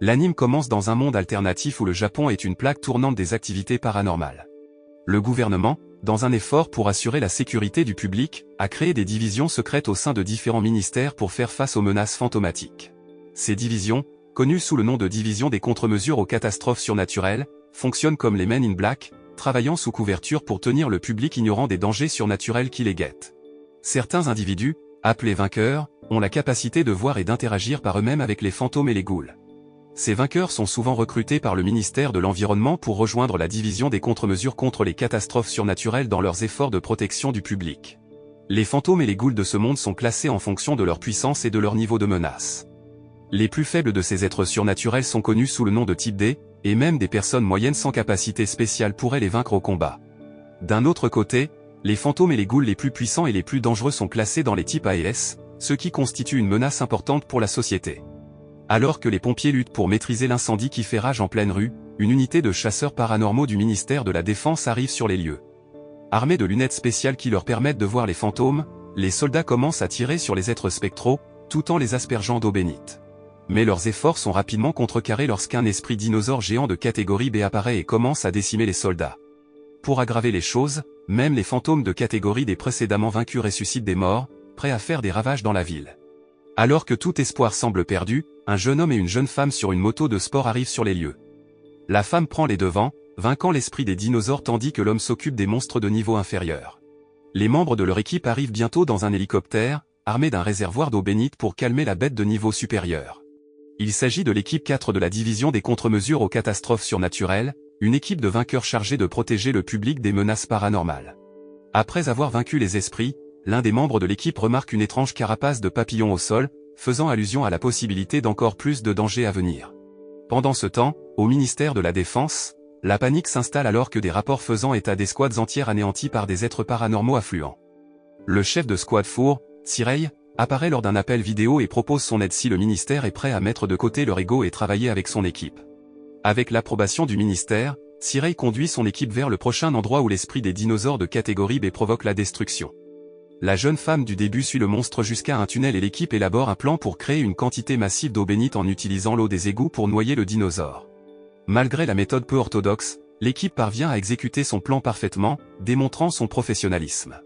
L'anime commence dans un monde alternatif où le Japon est une plaque tournante des activités paranormales. Le gouvernement, dans un effort pour assurer la sécurité du public, a créé des divisions secrètes au sein de différents ministères pour faire face aux menaces fantomatiques. Ces divisions, connues sous le nom de division des contre-mesures aux catastrophes surnaturelles, fonctionnent comme les Men in Black, travaillant sous couverture pour tenir le public ignorant des dangers surnaturels qui les guettent. Certains individus, appelés vainqueurs, ont la capacité de voir et d'interagir par eux-mêmes avec les fantômes et les ghouls. Ces vainqueurs sont souvent recrutés par le ministère de l'Environnement pour rejoindre la division des contre-mesures contre les catastrophes surnaturelles dans leurs efforts de protection du public. Les fantômes et les ghouls de ce monde sont classés en fonction de leur puissance et de leur niveau de menace. Les plus faibles de ces êtres surnaturels sont connus sous le nom de type D, et même des personnes moyennes sans capacité spéciale pourraient les vaincre au combat. D'un autre côté, les fantômes et les ghouls les plus puissants et les plus dangereux sont classés dans les types A et S, ce qui constitue une menace importante pour la société. Alors que les pompiers luttent pour maîtriser l'incendie qui fait rage en pleine rue, une unité de chasseurs paranormaux du ministère de la Défense arrive sur les lieux. Armés de lunettes spéciales qui leur permettent de voir les fantômes, les soldats commencent à tirer sur les êtres spectraux, tout en les aspergeant d'eau bénite. Mais leurs efforts sont rapidement contrecarrés lorsqu'un esprit dinosaure géant de catégorie B apparaît et commence à décimer les soldats. Pour aggraver les choses, même les fantômes de catégorie D précédemment vaincus ressuscitent des morts, prêts à faire des ravages dans la ville. Alors que tout espoir semble perdu, un jeune homme et une jeune femme sur une moto de sport arrivent sur les lieux. La femme prend les devants, vainquant l'esprit des dinosaures tandis que l'homme s'occupe des monstres de niveau inférieur. Les membres de leur équipe arrivent bientôt dans un hélicoptère, armés d'un réservoir d'eau bénite pour calmer la bête de niveau supérieur. Il s'agit de l'équipe 4 de la division des contre-mesures aux catastrophes surnaturelles, une équipe de vainqueurs chargée de protéger le public des menaces paranormales. Après avoir vaincu les esprits, l'un des membres de l'équipe remarque une étrange carapace de papillon au sol, faisant allusion à la possibilité d'encore plus de dangers à venir. Pendant ce temps, au ministère de la Défense, la panique s'installe alors que des rapports faisant état des squads entières anéanties par des êtres paranormaux affluents. Le chef de squad Four, Sirei, apparaît lors d'un appel vidéo et propose son aide si le ministère est prêt à mettre de côté leur ego et travailler avec son équipe. Avec l'approbation du ministère, Sirei conduit son équipe vers le prochain endroit où l'esprit des dinosaures de catégorie B provoque la destruction. La jeune femme du début suit le monstre jusqu'à un tunnel et l'équipe élabore un plan pour créer une quantité massive d'eau bénite en utilisant l'eau des égouts pour noyer le dinosaure. Malgré la méthode peu orthodoxe, l'équipe parvient à exécuter son plan parfaitement, démontrant son professionnalisme.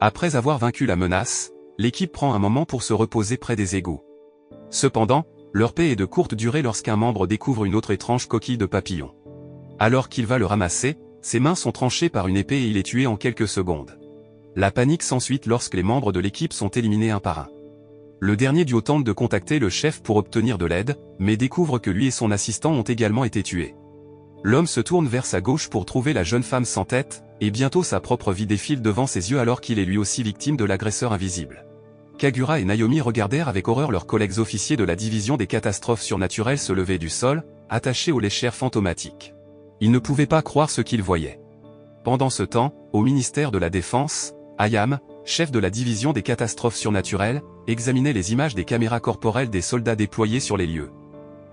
Après avoir vaincu la menace, l'équipe prend un moment pour se reposer près des égouts. Cependant, leur paix est de courte durée lorsqu'un membre découvre une autre étrange coquille de papillon. Alors qu'il va le ramasser, ses mains sont tranchées par une épée et il est tué en quelques secondes. La panique s'ensuit lorsque les membres de l'équipe sont éliminés un par un. Le dernier duo tente de contacter le chef pour obtenir de l'aide, mais découvre que lui et son assistant ont également été tués. L'homme se tourne vers sa gauche pour trouver la jeune femme sans tête, et bientôt sa propre vie défile devant ses yeux alors qu'il est lui aussi victime de l'agresseur invisible. Kagura et Naomi regardèrent avec horreur leurs collègues officiers de la division des catastrophes surnaturelles se lever du sol, attachés aux léchères fantomatiques. Ils ne pouvaient pas croire ce qu'ils voyaient. Pendant ce temps, au ministère de la Défense, Ayam, chef de la division des catastrophes surnaturelles, examinait les images des caméras corporelles des soldats déployés sur les lieux.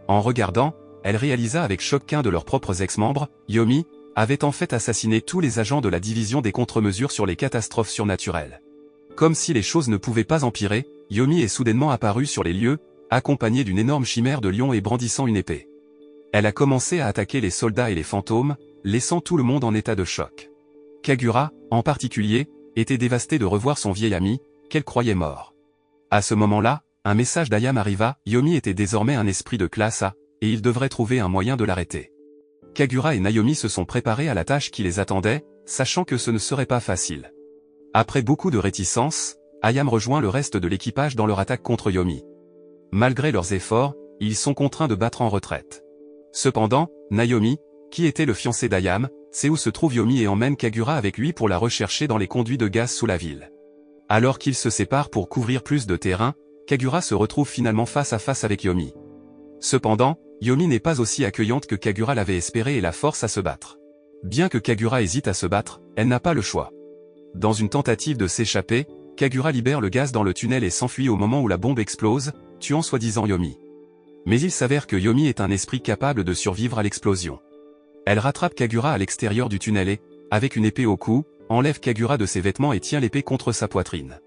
En regardant, elle réalisa avec choc qu'un de leurs propres ex-membres, Yomi, avait en fait assassiné tous les agents de la division des contre-mesures sur les catastrophes surnaturelles. Comme si les choses ne pouvaient pas empirer, Yomi est soudainement apparue sur les lieux, accompagnée d'une énorme chimère de lion et brandissant une épée. Elle a commencé à attaquer les soldats et les fantômes, laissant tout le monde en état de choc. Kagura, en particulier, était dévastée de revoir son vieil ami, qu'elle croyait mort. À ce moment-là, un message d'Ayam arriva, Yomi était désormais un esprit de classe A, et il devrait trouver un moyen de l'arrêter. Kagura et Naomi se sont préparés à la tâche qui les attendait, sachant que ce ne serait pas facile. Après beaucoup de réticence, Ayam rejoint le reste de l'équipage dans leur attaque contre Yomi. Malgré leurs efforts, ils sont contraints de battre en retraite. Cependant, Naomi, qui était le fiancé d'Ayam, sait où se trouve Yomi et emmène Kagura avec lui pour la rechercher dans les conduits de gaz sous la ville. Alors qu'ils se séparent pour couvrir plus de terrain, Kagura se retrouve finalement face à face avec Yomi. Cependant, Yomi n'est pas aussi accueillante que Kagura l'avait espéré et la force à se battre. Bien que Kagura hésite à se battre, elle n'a pas le choix. Dans une tentative de s'échapper, Kagura libère le gaz dans le tunnel et s'enfuit au moment où la bombe explose, tuant soi-disant Yomi. Mais il s'avère que Yomi est un esprit capable de survivre à l'explosion. Elle rattrape Kagura à l'extérieur du tunnel et, avec une épée au cou, enlève Kagura de ses vêtements et tient l'épée contre sa poitrine.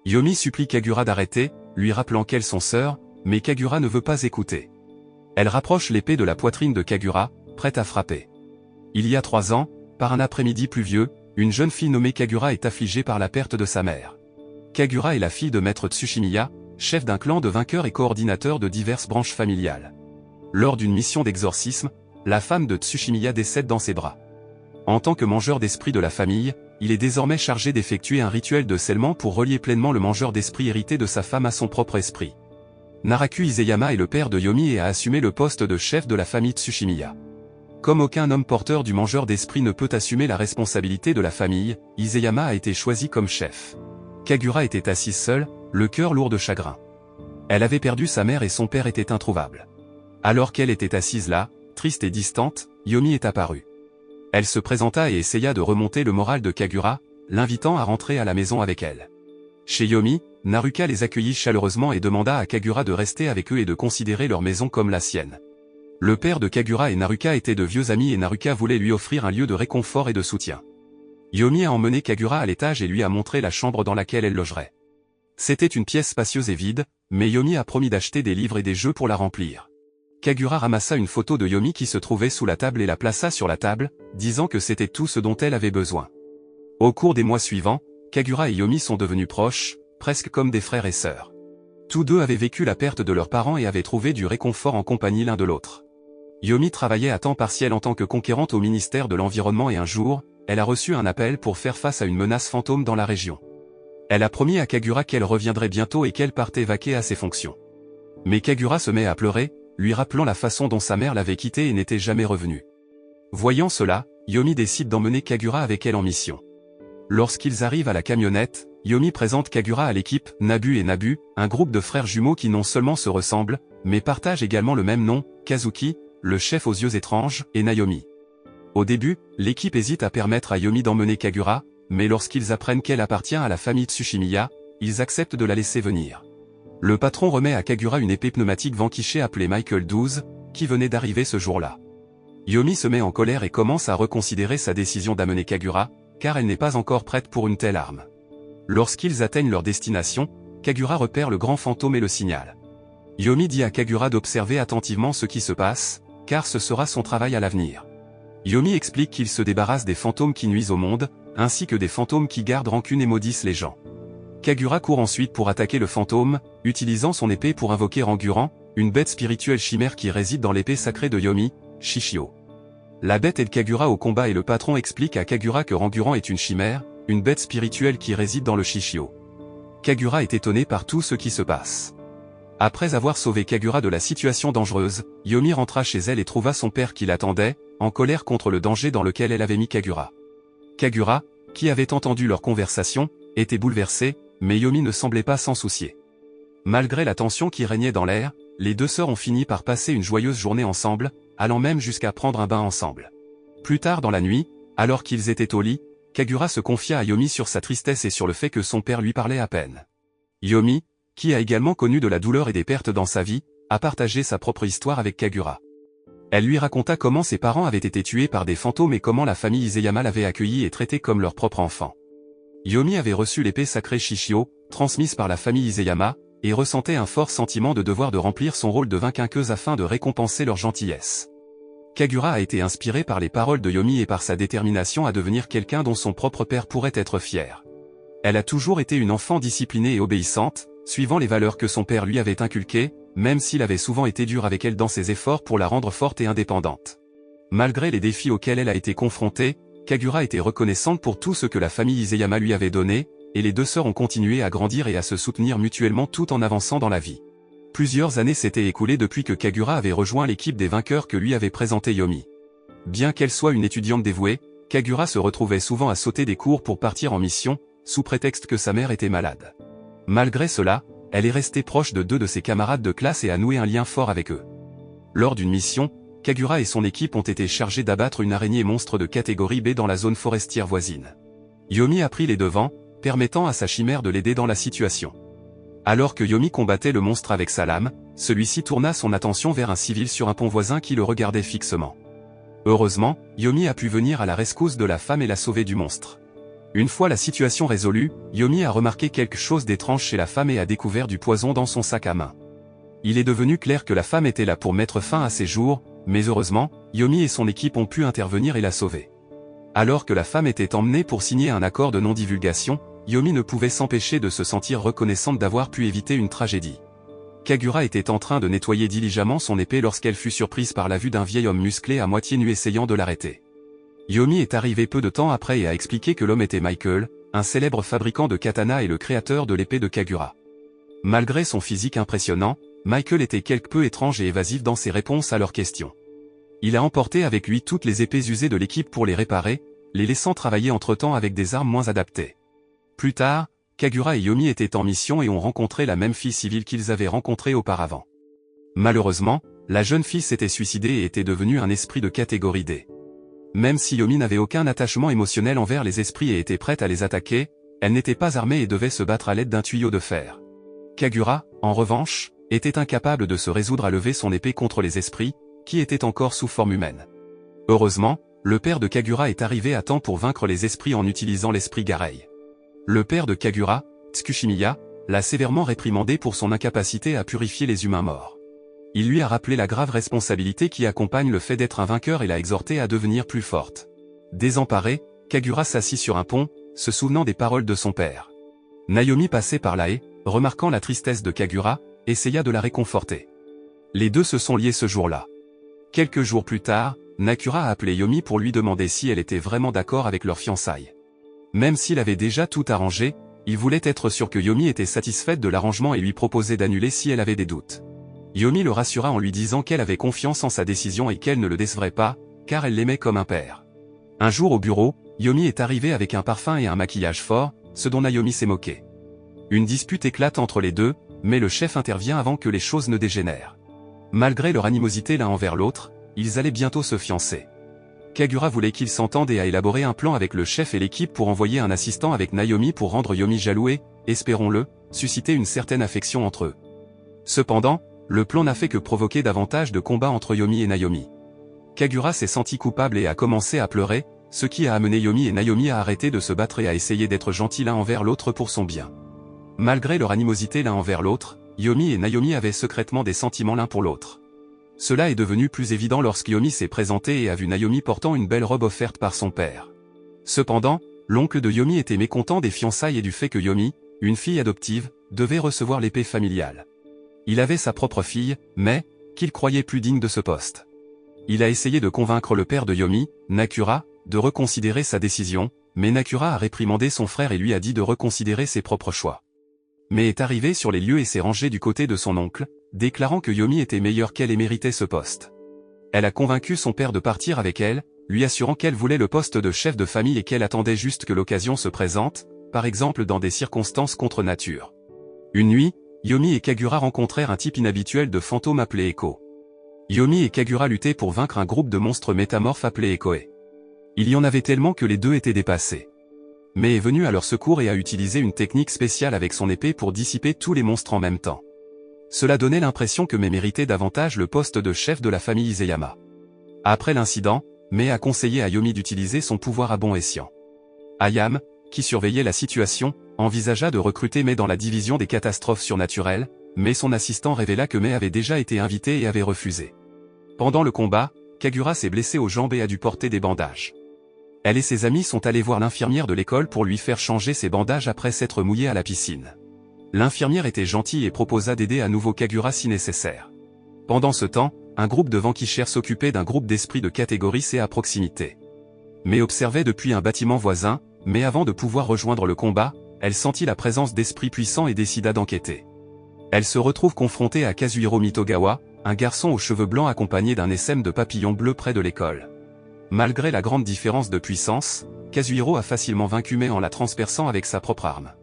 Yomi supplie Kagura d'arrêter, lui rappelant qu'elles sont sœurs, mais Kagura ne veut pas écouter. Elle rapproche l'épée de la poitrine de Kagura, prête à frapper. Il y a 3 ans, par un après-midi pluvieux, une jeune fille nommée Kagura est affligée par la perte de sa mère. Kagura est la fille de maître Tsushimiya, chef d'un clan de vainqueurs et coordinateur de diverses branches familiales. Lors d'une mission d'exorcisme, la femme de Tsushimiya décède dans ses bras. En tant que mangeur d'esprit de la famille, il est désormais chargé d'effectuer un rituel de scellement pour relier pleinement le mangeur d'esprit hérité de sa femme à son propre esprit. Naraku Iseyama est le père de Yomi et a assumé le poste de chef de la famille Tsushimiya. Comme aucun homme porteur du mangeur d'esprit ne peut assumer la responsabilité de la famille, Iseyama a été choisi comme chef. Kagura était assise seule, le cœur lourd de chagrin. Elle avait perdu sa mère et son père était introuvable. Alors qu'elle était assise là, triste et distante, Yomi est apparue. Elle se présenta et essaya de remonter le moral de Kagura, l'invitant à rentrer à la maison avec elle. Chez Yomi, Naruka les accueillit chaleureusement et demanda à Kagura de rester avec eux et de considérer leur maison comme la sienne. Le père de Kagura et Naruka étaient de vieux amis et Naruka voulait lui offrir un lieu de réconfort et de soutien. Yomi a emmené Kagura à l'étage et lui a montré la chambre dans laquelle elle logerait. C'était une pièce spacieuse et vide, mais Yomi a promis d'acheter des livres et des jeux pour la remplir. Kagura ramassa une photo de Yomi qui se trouvait sous la table et la plaça sur la table, disant que c'était tout ce dont elle avait besoin. Au cours des mois suivants, Kagura et Yomi sont devenus proches, presque comme des frères et sœurs. Tous deux avaient vécu la perte de leurs parents et avaient trouvé du réconfort en compagnie l'un de l'autre. Yomi travaillait à temps partiel en tant que conquérante au ministère de l'Environnement et un jour, elle a reçu un appel pour faire face à une menace fantôme dans la région. Elle a promis à Kagura qu'elle reviendrait bientôt et qu'elle partait vaquer à ses fonctions. Mais Kagura se met à pleurer, lui rappelant la façon dont sa mère l'avait quittée et n'était jamais revenue. Voyant cela, Yomi décide d'emmener Kagura avec elle en mission. Lorsqu'ils arrivent à la camionnette, Yomi présente Kagura à l'équipe Nabu et Nabu, un groupe de frères jumeaux qui non seulement se ressemblent, mais partagent également le même nom, Kazuki, le chef aux yeux étranges, et Naomi. Au début, l'équipe hésite à permettre à Yomi d'emmener Kagura, mais lorsqu'ils apprennent qu'elle appartient à la famille Tsushimiya, ils acceptent de la laisser venir. Le patron remet à Kagura une épée pneumatique Vanquiché appelée Michael 12, qui venait d'arriver ce jour-là. Yomi se met en colère et commence à reconsidérer sa décision d'amener Kagura, car elle n'est pas encore prête pour une telle arme. Lorsqu'ils atteignent leur destination, Kagura repère le grand fantôme et le signale. Yomi dit à Kagura d'observer attentivement ce qui se passe, car ce sera son travail à l'avenir. Yomi explique qu'il se débarrasse des fantômes qui nuisent au monde, ainsi que des fantômes qui gardent rancune et maudissent les gens. Kagura court ensuite pour attaquer le fantôme, utilisant son épée pour invoquer Ranguran, une bête spirituelle chimère qui réside dans l'épée sacrée de Yomi, Shishio. La bête aide Kagura au combat et le patron explique à Kagura que Ranguran est une chimère, une bête spirituelle qui réside dans le Shishio. Kagura est étonné par tout ce qui se passe. Après avoir sauvé Kagura de la situation dangereuse, Yomi rentra chez elle et trouva son père qui l'attendait, en colère contre le danger dans lequel elle avait mis Kagura. Kagura, qui avait entendu leur conversation, était bouleversé, mais Yomi ne semblait pas s'en soucier. Malgré la tension qui régnait dans l'air, les deux sœurs ont fini par passer une joyeuse journée ensemble, allant même jusqu'à prendre un bain ensemble. Plus tard dans la nuit, alors qu'ils étaient au lit, Kagura se confia à Yomi sur sa tristesse et sur le fait que son père lui parlait à peine. Yomi, qui a également connu de la douleur et des pertes dans sa vie, a partagé sa propre histoire avec Kagura. Elle lui raconta comment ses parents avaient été tués par des fantômes et comment la famille Iseyama l'avait accueilli et traité comme leur propre enfant. Yomi avait reçu l'épée sacrée Shishio, transmise par la famille Iseyama, et ressentait un fort sentiment de devoir de remplir son rôle de vainqueuse afin de récompenser leur gentillesse. Kagura a été inspiré par les paroles de Yomi et par sa détermination à devenir quelqu'un dont son propre père pourrait être fier. Elle a toujours été une enfant disciplinée et obéissante, suivant les valeurs que son père lui avait inculquées, même s'il avait souvent été dur avec elle dans ses efforts pour la rendre forte et indépendante. Malgré les défis auxquels elle a été confrontée, Kagura était reconnaissante pour tout ce que la famille Iseyama lui avait donné, et les deux sœurs ont continué à grandir et à se soutenir mutuellement tout en avançant dans la vie. Plusieurs années s'étaient écoulées depuis que Kagura avait rejoint l'équipe des vainqueurs que lui avait présenté Yomi. Bien qu'elle soit une étudiante dévouée, Kagura se retrouvait souvent à sauter des cours pour partir en mission, sous prétexte que sa mère était malade. Malgré cela, elle est restée proche de deux de ses camarades de classe et a noué un lien fort avec eux. Lors d'une mission, Kagura et son équipe ont été chargés d'abattre une araignée monstre de catégorie B dans la zone forestière voisine. Yomi a pris les devants, permettant à sa chimère de l'aider dans la situation. Alors que Yomi combattait le monstre avec sa lame, celui-ci tourna son attention vers un civil sur un pont voisin qui le regardait fixement. Heureusement, Yomi a pu venir à la rescousse de la femme et la sauver du monstre. Une fois la situation résolue, Yomi a remarqué quelque chose d'étrange chez la femme et a découvert du poison dans son sac à main. Il est devenu clair que la femme était là pour mettre fin à ses jours, mais heureusement, Yomi et son équipe ont pu intervenir et la sauver. Alors que la femme était emmenée pour signer un accord de non-divulgation, Yomi ne pouvait s'empêcher de se sentir reconnaissante d'avoir pu éviter une tragédie. Kagura était en train de nettoyer diligemment son épée lorsqu'elle fut surprise par la vue d'un vieil homme musclé à moitié nu essayant de l'arrêter. Yomi est arrivé peu de temps après et a expliqué que l'homme était Michael, un célèbre fabricant de katana et le créateur de l'épée de Kagura. Malgré son physique impressionnant, Michael était quelque peu étrange et évasif dans ses réponses à leurs questions. Il a emporté avec lui toutes les épées usées de l'équipe pour les réparer, les laissant travailler entre-temps avec des armes moins adaptées. Plus tard, Kagura et Yomi étaient en mission et ont rencontré la même fille civile qu'ils avaient rencontrée auparavant. Malheureusement, la jeune fille s'était suicidée et était devenue un esprit de catégorie D. Même si Yomi n'avait aucun attachement émotionnel envers les esprits et était prête à les attaquer, elle n'était pas armée et devait se battre à l'aide d'un tuyau de fer. Kagura, en revanche, était incapable de se résoudre à lever son épée contre les esprits, qui étaient encore sous forme humaine. Heureusement, le père de Kagura est arrivé à temps pour vaincre les esprits en utilisant l'esprit Garei. Le père de Kagura, Tsukushimiya, l'a sévèrement réprimandé pour son incapacité à purifier les humains morts. Il lui a rappelé la grave responsabilité qui accompagne le fait d'être un vainqueur et l'a exhorté à devenir plus forte. Désemparé, Kagura s'assit sur un pont, se souvenant des paroles de son père. Naomi passait par là et, remarquant la tristesse de Kagura, essaya de la réconforter. Les deux se sont liés ce jour-là. Quelques jours plus tard, Nakura a appelé Yomi pour lui demander si elle était vraiment d'accord avec leur fiançailles. Même s'il avait déjà tout arrangé, il voulait être sûr que Yomi était satisfaite de l'arrangement et lui proposait d'annuler si elle avait des doutes. Yomi le rassura en lui disant qu'elle avait confiance en sa décision et qu'elle ne le décevrait pas, car elle l'aimait comme un père. Un jour au bureau, Yomi est arrivé avec un parfum et un maquillage fort, ce dont Naomi s'est moquée. Une dispute éclate entre les deux, mais le chef intervient avant que les choses ne dégénèrent. Malgré leur animosité l'un envers l'autre, ils allaient bientôt se fiancer. Kagura voulait qu'ils s'entendent et a élaboré un plan avec le chef et l'équipe pour envoyer un assistant avec Naomi pour rendre Yomi jaloux et, espérons-le, susciter une certaine affection entre eux. Cependant, le plan n'a fait que provoquer davantage de combats entre Yomi et Naomi. Kagura s'est senti coupable et a commencé à pleurer, ce qui a amené Yomi et Naomi à arrêter de se battre et à essayer d'être gentils l'un envers l'autre pour son bien. Malgré leur animosité l'un envers l'autre, Yomi et Naomi avaient secrètement des sentiments l'un pour l'autre. Cela est devenu plus évident lorsque Yomi s'est présenté et a vu Naomi portant une belle robe offerte par son père. Cependant, l'oncle de Yomi était mécontent des fiançailles et du fait que Yomi, une fille adoptive, devait recevoir l'épée familiale. Il avait sa propre fille, mais, qu'il croyait plus digne de ce poste. Il a essayé de convaincre le père de Yomi, Nakura, de reconsidérer sa décision, mais Nakura a réprimandé son frère et lui a dit de reconsidérer ses propres choix. Mais est arrivé sur les lieux et s'est rangé du côté de son oncle, déclarant que Yomi était meilleure qu'elle et méritait ce poste. Elle a convaincu son père de partir avec elle, lui assurant qu'elle voulait le poste de chef de famille et qu'elle attendait juste que l'occasion se présente, par exemple dans des circonstances contre nature. Une nuit, Yomi et Kagura rencontrèrent un type inhabituel de fantôme appelé Echo. Yomi et Kagura luttaient pour vaincre un groupe de monstres métamorphes appelés Ekoe. Il y en avait tellement que les deux étaient dépassés. Mais est venu à leur secours et a utilisé une technique spéciale avec son épée pour dissiper tous les monstres en même temps. Cela donnait l'impression que Mei méritait davantage le poste de chef de la famille Izeyama. Après l'incident, Mei a conseillé à Yomi d'utiliser son pouvoir à bon escient. Ayame, qui surveillait la situation, envisagea de recruter Mei dans la division des catastrophes surnaturelles, mais son assistant révéla que Mei avait déjà été invité et avait refusé. Pendant le combat, Kagura s'est blessé aux jambes et a dû porter des bandages. Elle et ses amis sont allés voir l'infirmière de l'école pour lui faire changer ses bandages après s'être mouillée à la piscine. L'infirmière était gentille et proposa d'aider à nouveau Kagura si nécessaire. Pendant ce temps, un groupe de vampires s'occupait d'un groupe d'esprits de catégorie C à proximité. Mais observait depuis un bâtiment voisin, mais avant de pouvoir rejoindre le combat, elle sentit la présence d'esprits puissants et décida d'enquêter. Elle se retrouve confrontée à Kazuhiro Mitogawa, un garçon aux cheveux blancs accompagné d'un essaim de papillons bleus près de l'école. Malgré la grande différence de puissance, Kazuhiro a facilement vaincu Mei en la transperçant avec sa propre arme.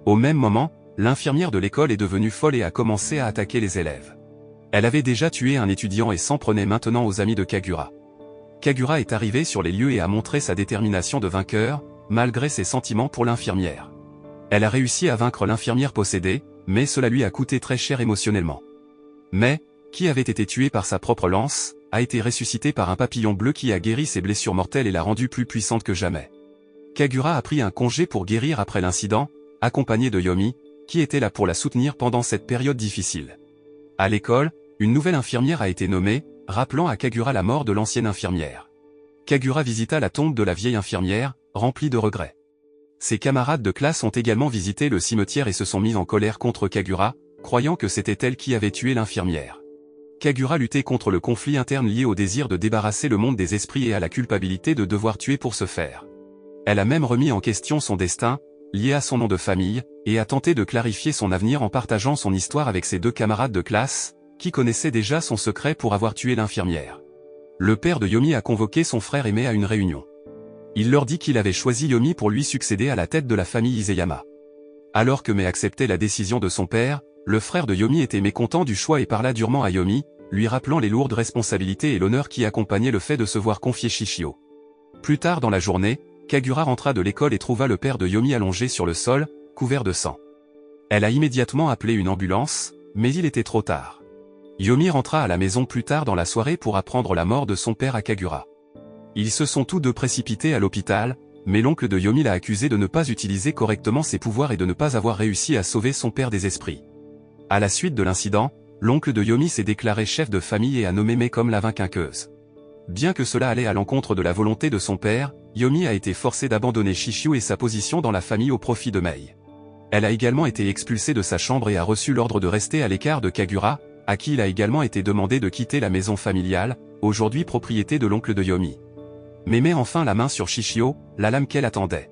Au même moment, l'infirmière de l'école est devenue folle et a commencé à attaquer les élèves. Elle avait déjà tué un étudiant et s'en prenait maintenant aux amis de Kagura. Kagura est arrivé sur les lieux et a montré sa détermination de vainqueur, malgré ses sentiments pour l'infirmière. Elle a réussi à vaincre l'infirmière possédée, mais cela lui a coûté très cher émotionnellement. Mais, qui avait été tué par sa propre lance, a été ressuscité par un papillon bleu qui a guéri ses blessures mortelles et l'a rendue plus puissante que jamais. Kagura a pris un congé pour guérir après l'incident, accompagné de Yomi, qui était là pour la soutenir pendant cette période difficile. À l'école, une nouvelle infirmière a été nommée, rappelant à Kagura la mort de l'ancienne infirmière. Kagura visita la tombe de la vieille infirmière, remplie de regrets. Ses camarades de classe ont également visité le cimetière et se sont mis en colère contre Kagura, croyant que c'était elle qui avait tué l'infirmière. Kagura luttait contre le conflit interne lié au désir de débarrasser le monde des esprits et à la culpabilité de devoir tuer pour ce faire. Elle a même remis en question son destin, lié à son nom de famille, et a tenté de clarifier son avenir en partageant son histoire avec ses deux camarades de classe, qui connaissaient déjà son secret pour avoir tué l'infirmière. Le père de Yomi a convoqué son frère aimé à une réunion. Il leur dit qu'il avait choisi Yomi pour lui succéder à la tête de la famille Iseyama. Alors que Mei acceptait la décision de son père, le frère de Yomi était mécontent du choix et parla durement à Yomi, lui rappelant les lourdes responsabilités et l'honneur qui accompagnaient le fait de se voir confier Shishio. Plus tard dans la journée, Kagura rentra de l'école et trouva le père de Yomi allongé sur le sol, couvert de sang. Elle a immédiatement appelé une ambulance, mais il était trop tard. Yomi rentra à la maison plus tard dans la soirée pour apprendre la mort de son père à Kagura. Ils se sont tous deux précipités à l'hôpital, mais l'oncle de Yomi l'a accusé de ne pas utiliser correctement ses pouvoirs et de ne pas avoir réussi à sauver son père des esprits. À la suite de l'incident, l'oncle de Yomi s'est déclaré chef de famille et a nommé Mei comme la vainqueuse. Bien que cela allait à l'encontre de la volonté de son père, Yomi a été forcée d'abandonner Shishio et sa position dans la famille au profit de Mei. Elle a également été expulsée de sa chambre et a reçu l'ordre de rester à l'écart de Kagura, à qui il a également été demandé de quitter la maison familiale, aujourd'hui propriété de l'oncle de Yomi. Mais met enfin la main sur Shishio, la lame qu'elle attendait.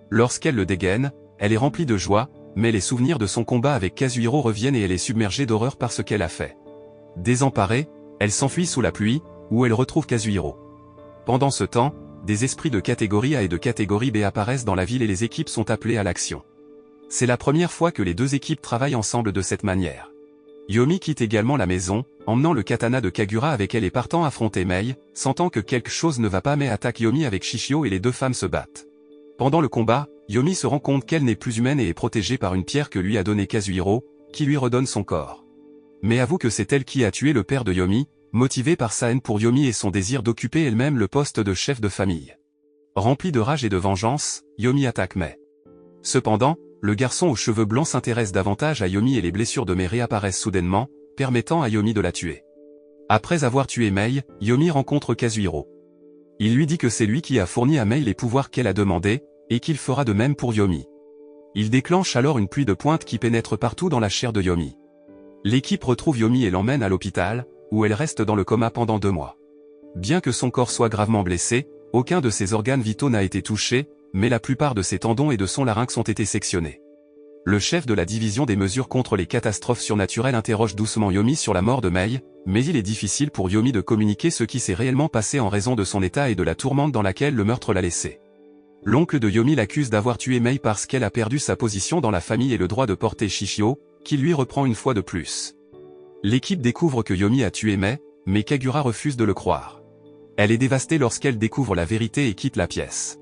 Lorsqu'elle le dégaine, elle est remplie de joie, mais les souvenirs de son combat avec Kazuhiro reviennent et elle est submergée d'horreur par ce qu'elle a fait. Désemparée, elle s'enfuit sous la pluie, où elle retrouve Kazuhiro. Pendant ce temps, des esprits de catégorie A et de catégorie B apparaissent dans la ville et les équipes sont appelées à l'action. C'est la première fois que les deux équipes travaillent ensemble de cette manière. Yomi quitte également la maison, emmenant le katana de Kagura avec elle et partant affronter Mei, sentant que quelque chose ne va pas. Mei attaque Yomi avec Shishio et les deux femmes se battent. Pendant le combat, Yomi se rend compte qu'elle n'est plus humaine et est protégée par une pierre que lui a donnée Kazuhiro, qui lui redonne son corps. Mais avoue que c'est elle qui a tué le père de Yomi, motivée par sa haine pour Yomi et son désir d'occuper elle-même le poste de chef de famille. Remplie de rage et de vengeance, Yomi attaque Mei. Cependant, le garçon aux cheveux blancs s'intéresse davantage à Yomi et les blessures de Mei réapparaissent soudainement, permettant à Yomi de la tuer. Après avoir tué Mei, Yomi rencontre Kazuhiro. Il lui dit que c'est lui qui a fourni à Mei les pouvoirs qu'elle a demandés, et qu'il fera de même pour Yomi. Il déclenche alors une pluie de pointe qui pénètre partout dans la chair de Yomi. L'équipe retrouve Yomi et l'emmène à l'hôpital, où elle reste dans le coma pendant 2 mois. Bien que son corps soit gravement blessé, aucun de ses organes vitaux n'a été touché, mais la plupart de ses tendons et de son larynx ont été sectionnés. Le chef de la division des mesures contre les catastrophes surnaturelles interroge doucement Yomi sur la mort de Mei, mais il est difficile pour Yomi de communiquer ce qui s'est réellement passé en raison de son état et de la tourmente dans laquelle le meurtre l'a laissé. L'oncle de Yomi l'accuse d'avoir tué Mei parce qu'elle a perdu sa position dans la famille et le droit de porter Shishio, qui lui reprend une fois de plus. L'équipe découvre que Yomi a tué Mei, mais Kagura refuse de le croire. Elle est dévastée lorsqu'elle découvre la vérité et quitte la pièce.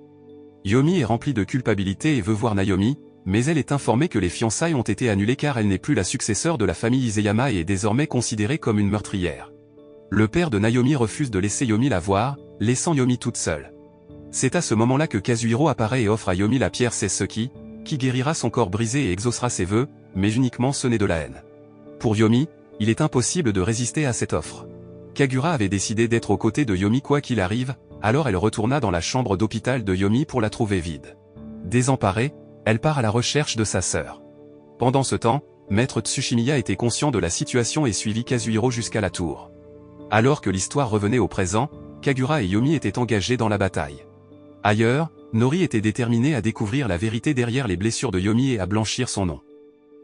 Yomi est remplie de culpabilité et veut voir Naomi, mais elle est informée que les fiançailles ont été annulées car elle n'est plus la successeur de la famille Iseyama et est désormais considérée comme une meurtrière. Le père de Naomi refuse de laisser Yomi la voir, laissant Yomi toute seule. C'est à ce moment-là que Kazuhiro apparaît et offre à Yomi la pierre Seisuki, qui guérira son corps brisé et exaucera ses vœux, mais uniquement ce n'est de la haine. Pour Yomi, il est impossible de résister à cette offre. Kagura avait décidé d'être aux côtés de Yomi quoi qu'il arrive, alors elle retourna dans la chambre d'hôpital de Yomi pour la trouver vide. Désemparée, elle part à la recherche de sa sœur. Pendant ce temps, Maître Tsushimiya était conscient de la situation et suivit Kazuhiro jusqu'à la tour. Alors que l'histoire revenait au présent, Kagura et Yomi étaient engagés dans la bataille. Ailleurs, Nori était déterminé à découvrir la vérité derrière les blessures de Yomi et à blanchir son nom.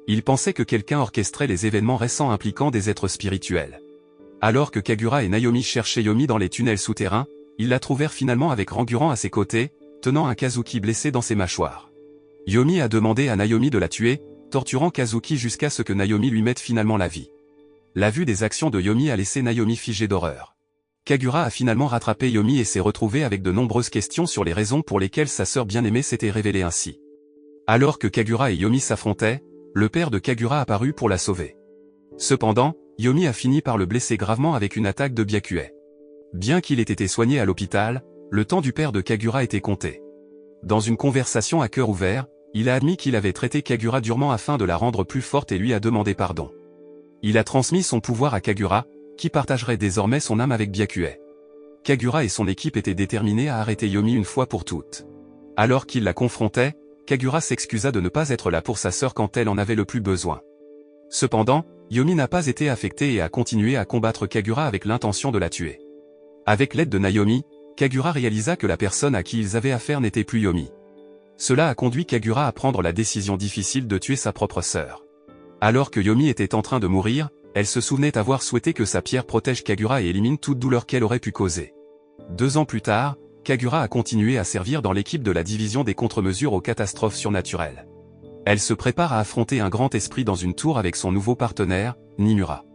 Il pensait que quelqu'un orchestrait les événements récents impliquant des êtres spirituels. Alors que Kagura et Naomi cherchaient Yomi dans les tunnels souterrains, ils la trouvèrent finalement avec Ranguran à ses côtés, tenant un Kazuki blessé dans ses mâchoires. Yomi a demandé à Naomi de la tuer, torturant Kazuki jusqu'à ce que Naomi lui mette finalement la vie. La vue des actions de Yomi a laissé Naomi figée d'horreur. Kagura a finalement rattrapé Yomi et s'est retrouvé avec de nombreuses questions sur les raisons pour lesquelles sa sœur bien-aimée s'était révélée ainsi. Alors que Kagura et Yomi s'affrontaient, le père de Kagura apparut pour la sauver. Cependant, Yomi a fini par le blesser gravement avec une attaque de Byakue. Bien qu'il ait été soigné à l'hôpital, le temps du père de Kagura était compté. Dans une conversation à cœur ouvert, il a admis qu'il avait traité Kagura durement afin de la rendre plus forte et lui a demandé pardon. Il a transmis son pouvoir à Kagura, qui partagerait désormais son âme avec Byakuei. Kagura et son équipe étaient déterminés à arrêter Yomi une fois pour toutes. Alors qu'il la confrontait, Kagura s'excusa de ne pas être là pour sa sœur quand elle en avait le plus besoin. Cependant, Yomi n'a pas été affectée et a continué à combattre Kagura avec l'intention de la tuer. Avec l'aide de Naomi, Kagura réalisa que la personne à qui ils avaient affaire n'était plus Yomi. Cela a conduit Kagura à prendre la décision difficile de tuer sa propre sœur. Alors que Yomi était en train de mourir, elle se souvenait avoir souhaité que sa pierre protège Kagura et élimine toute douleur qu'elle aurait pu causer. 2 ans plus tard, Kagura a continué à servir dans l'équipe de la division des contre-mesures aux catastrophes surnaturelles. Elle se prépare à affronter un grand esprit dans une tour avec son nouveau partenaire, Nimura.